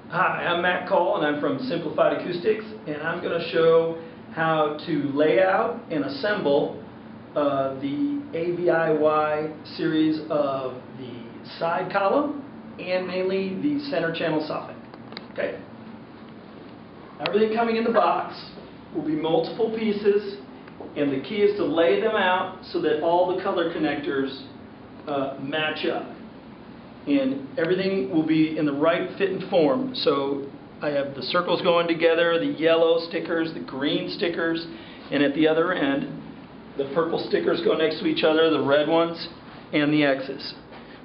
Hi, I'm Matt Cole and I'm from Simplified Acoustics, and I'm going to show how to lay out and assemble the AVIY series of the side column and mainly the center channel soffit. Okay? Everything coming in the box will be multiple pieces, and the key is to lay them out so that all the color connectors match up. And everything will be in the right fit and form. So I have the circles going together, the yellow stickers, the green stickers, and at the other end, the purple stickers go next to each other, the red ones, and the X's.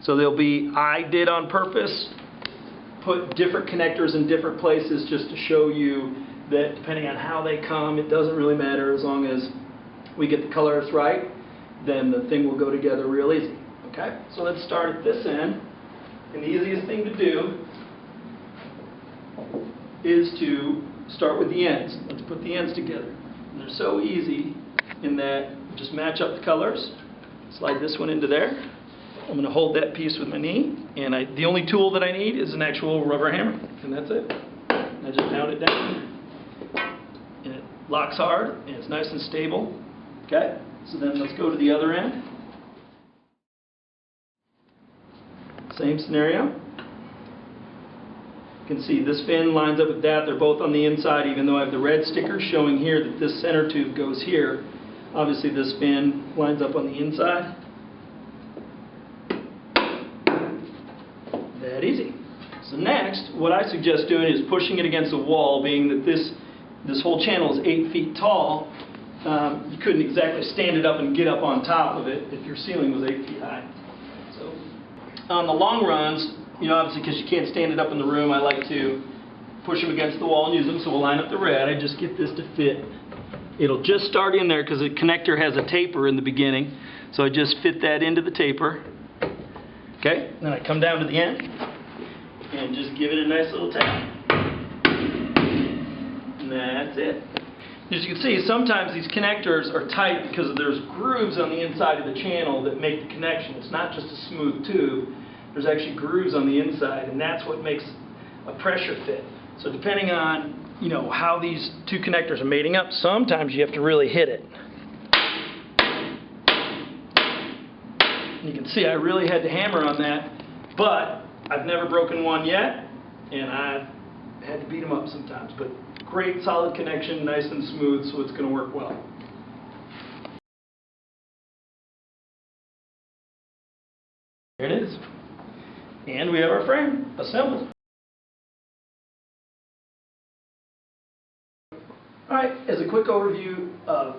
So they'll be, I did on purpose, put different connectors in different places just to show you that depending on how they come, it doesn't really matter as long as we get the colors right, then the thing will go together real easy. Okay? So let's start at this end. And the easiest thing to do is to start with the ends. Let's put the ends together. And they're so easy in that you just match up the colors. Slide this one into there. I'm going to hold that piece with my knee. And the only tool that I need is an actual rubber hammer. And that's it. And I just pound it down. And it locks hard and it's nice and stable. Okay? So then let's go to the other end. Same scenario. You can see this fin lines up with that. They're both on the inside, even though I have the red sticker showing here that this center tube goes here. Obviously this fin lines up on the inside. That easy. So next, what I suggest doing is pushing it against the wall, being that this whole channel is 8 feet tall. You couldn't exactly stand it up and get up on top of it if your ceiling was 8 feet high. So on the long runs, obviously because you can't stand it up in the room, I like to push them against the wall and use them. So we'll line up the red. I just get this to fit. It'll just start in there because the connector has a taper in the beginning. So I just fit that into the taper. Okay, then I come down to the end and just give it a nice little tap. And that's it. As you can see, sometimes these connectors are tight because there's grooves on the inside of the channel that make the connection. It's not just a smooth tube. There's actually grooves on the inside, and that's what makes a pressure fit. So depending on, how these two connectors are mating up, sometimes you have to really hit it. And you can see I really had to hammer on that, but I've never broken one yet, and I've had to beat them up sometimes. But great solid connection, nice and smooth, so it's going to work well. There it is. And we have our frame assembled. Alright, as a quick overview of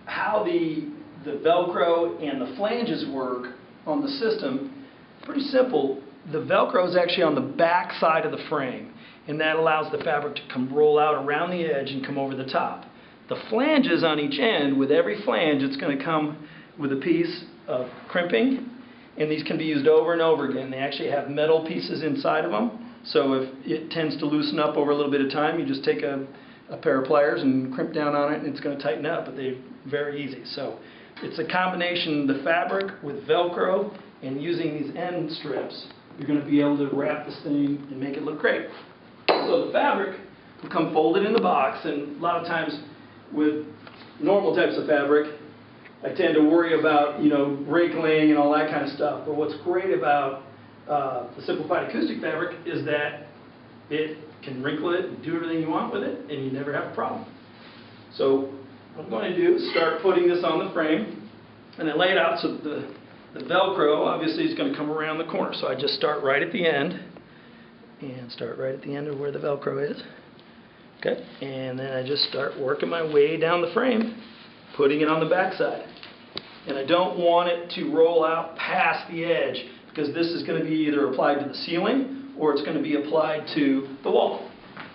how the Velcro and the flanges work on the system, pretty simple. The Velcro is actually on the back side of the frame, and that allows the fabric to roll out around the edge and come over the top. The flanges on each end, with every flange, it's going to come with a piece of crimping, and these can be used over and over again. They actually have metal pieces inside of them, so if it tends to loosen up over a little bit of time, you just take a pair of pliers and crimp down on it, and it's going to tighten up, but they're very easy. So it's a combination of the fabric with Velcro and using these end strips. You're going to be able to wrap this thing and make it look great. So the fabric will come folded in the box, and a lot of times with normal types of fabric, I tend to worry about, wrinkling and all that kind of stuff. But what's great about the Simplified Acoustic fabric is that it can wrinkle it and do everything you want with it, and you never have a problem. So what I'm going to do is start putting this on the frame, and I lay it out so that the Velcro obviously is going to come around the corner. So I just start right at the end, and start right at the end of where the Velcro is. Okay, and then I just start working my way down the frame, putting it on the back side. And I don't want it to roll out past the edge, because this is going to be either applied to the ceiling or it's going to be applied to the wall.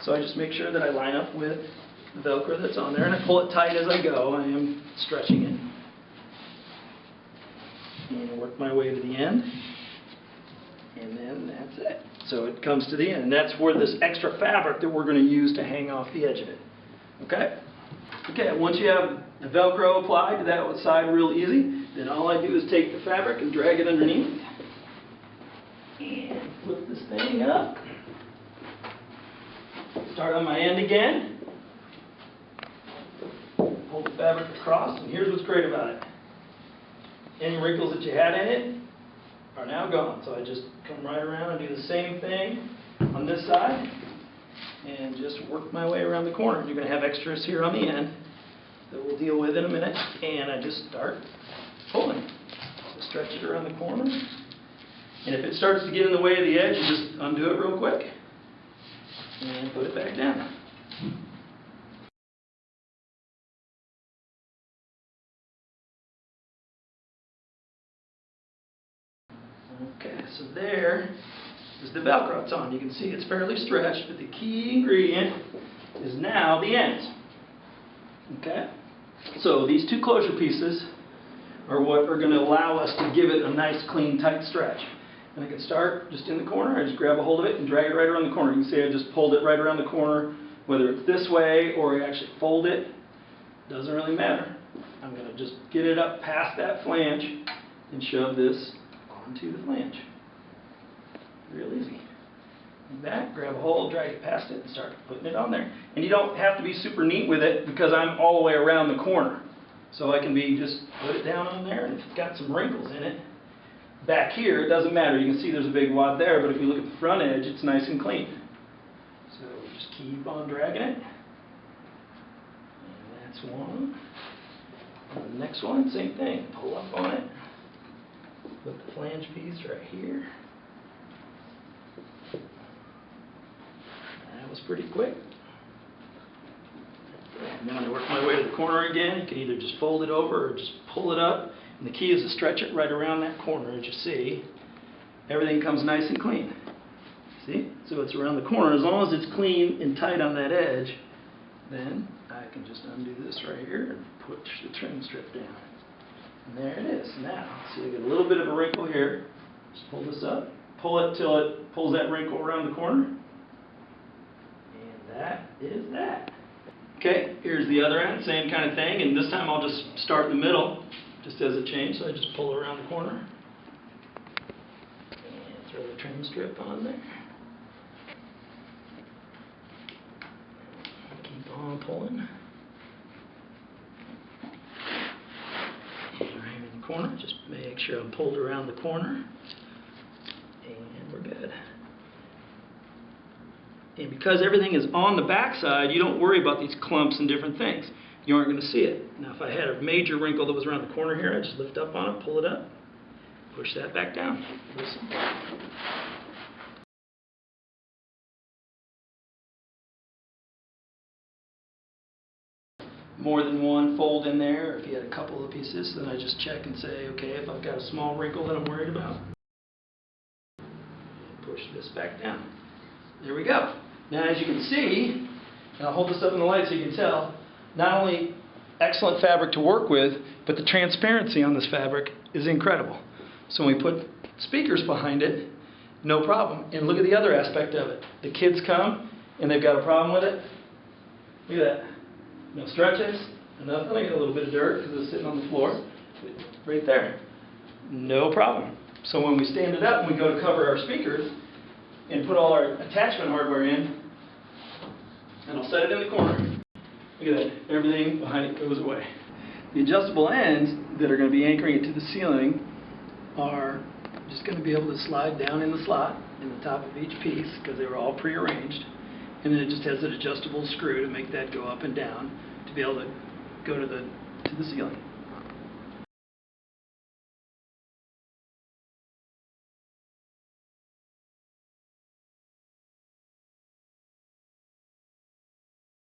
So I just make sure that I line up with the Velcro that's on there, and I pull it tight as I go. I am stretching it. And work my way to the end. And then that's it. So it comes to the end. And that's where this extra fabric that we're going to use to hang off the edge of it. Okay? Okay, once you have the Velcro applied to that side real easy, then all I do is take the fabric and drag it underneath. And flip this thing up. Start on my end again. Pull the fabric across, and here's what's great about it. Any wrinkles that you had in it are now gone. So I just come right around and do the same thing on this side and just work my way around the corner. You're going to have extras here on the end that we'll deal with in a minute, and I just start pulling. So stretch it around the corner, and if it starts to get in the way of the edge, you just undo it real quick and put it back down. Okay, so there is the Velcro it's on. You can see it's fairly stretched, but the key ingredient is now the ends. Okay? So these two closure pieces are what are going to allow us to give it a nice, clean, tight stretch. And I can start just in the corner. I just grab a hold of it and drag it right around the corner. You can see I just pulled it right around the corner, whether it's this way or I actually fold it. Doesn't really matter. I'm going to just get it up past that flange and shove this onto the flange. Real easy. Like that, grab a hold, drag it past it, and start putting it on there. And you don't have to be super neat with it because I'm all the way around the corner. So I can be just put it down on there, and if it's got some wrinkles in it, back here, it doesn't matter. You can see there's a big wad there, but if you look at the front edge, it's nice and clean. So just keep on dragging it. And that's one. And the next one, same thing. Pull up on it. Put the flange piece right here. That was pretty quick. And then when I work my way to the corner again, you can either just fold it over or just pull it up. And the key is to stretch it right around that corner, as you see. Everything comes nice and clean. See? So it's around the corner. As long as it's clean and tight on that edge, then I can just undo this right here and push the trim strip down. And there it is. Now, see, I get a little bit of a wrinkle here. Just pull this up. Pull it till it pulls that wrinkle around the corner. And that is that. Okay, here's the other end, same kind of thing, and this time I'll just start in the middle, just as a change, so I just pull around the corner, and throw the trim strip on there. Keep on pulling. And right in the corner, just make sure I'm pulled around the corner, and we're good. And because everything is on the back side, you don't worry about these clumps and different things. You aren't going to see it. Now, if I had a major wrinkle that was around the corner here, I just lift up on it, pull it up, push that back down. Listen. More than one fold in there. If you had a couple of pieces, then I just check and say, okay, if I've got a small wrinkle that I'm worried about, push this back down. There we go. Now, as you can see, and I'll hold this up in the light so you can tell, not only excellent fabric to work with, but the transparency on this fabric is incredible. So when we put speakers behind it, no problem. And look at the other aspect of it. The kids come and they've got a problem with it. Look at that. No stretches, nothing. I get a little bit of dirt because it's sitting on the floor. Right there. No problem. So when we stand it up and we go to cover our speakers, and put all our attachment hardware in, and I'll set it in the corner. Look at that. Everything behind it goes away. The adjustable ends that are going to be anchoring it to the ceiling are just going to be able to slide down in the slot in the top of each piece because they were all prearranged. And then it just has an adjustable screw to make that go up and down to be able to go to the ceiling.